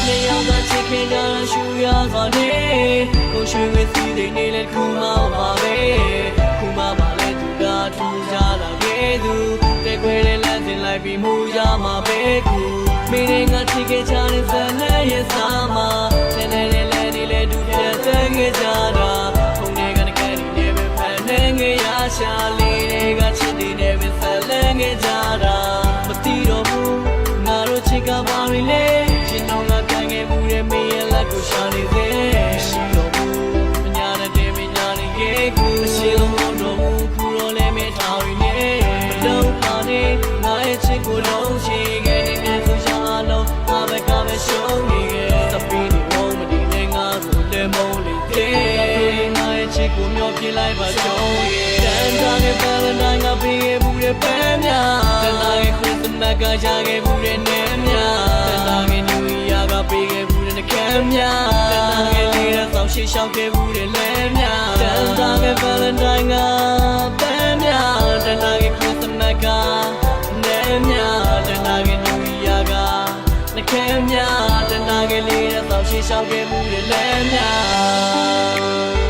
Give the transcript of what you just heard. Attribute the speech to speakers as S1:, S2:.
S1: နေရောက်သာချစ်ခင်ကြတာရှူရစွာနေကိုရွှေဝဲစီးတဲ့နေလဲခုမှပါပဲခုမှပါလဲသူကထူကြလာခဲ့သူတဲ့ခွေလေးလမ်းတင်လိုက်ပြီးမူရမှာပဲခုမင်းငါချစ်ခဲ့ကြတဲ့ဇာနဲ့ရဲ့စာမှာဆင်းနေတဲ့လဲဒီလဲဒူပြတ်တဲ့ခဲ့ကြတာဘုံတွေကနကနေနေပဲဖန်နေငယ်ရရှာလေးတွေကချစ်တဲ့နေပဲဆက်လဲငယ်ကြတာမတီးတော့ဘူးငါတို့ချစ်ကပါပြီလေရှင်တော်လာကန်ခဲ့မှုတဲ့မင်းရဲ့လက်ကိုရှာနေသေးရှိတော့ဘူးမညာနဲ့တင်မညာနေခဲ့ကူရှိလို့မတော့ဘူးခုတော့လည်းမထားရနေမလုံးပါနဲ့ငါရဲ့ချစ်ကိုလုံးရှိခဲ့တဲ့ဆိုရှာလုံးငါပဲကပဲရှုံးနေခဲ့သပင်းဒီဝုံးမဒီနဲ့ငါကိုလည်းမုန်းလေတဲ့ငါရဲ့ချစ်ကိုမျောပြလိုက်ပါကြုံးရဲ့တန်တားရဲ့ဘယ်လိုနိုင်ငါပေးခဲ့မှုတဲ့ပန်းများတန်တားရဲ့ခရစ်စမတ်ကရခဲ့မှုတဲ့နေများတန်တားရဲ့နယူးယားကပေးခဲ့မှုတဲ့နှကမ်းများတန်တားရဲ့လေးတဲ့ဆောင်ရှိရှောက်ခဲ့မှုတဲ့လဲများတန်တားရဲ့ဘယ်လိုနိုင်ငါပန်းများတန်တားရဲ့ခရစ်စမတ်ကနေများတန်တားရဲ့နယူးယားကနှကမ်းများတန်တားရဲ့လေးတဲ့ဆောင်ရှိရှောက်ခဲ့မှုတဲ့လဲများ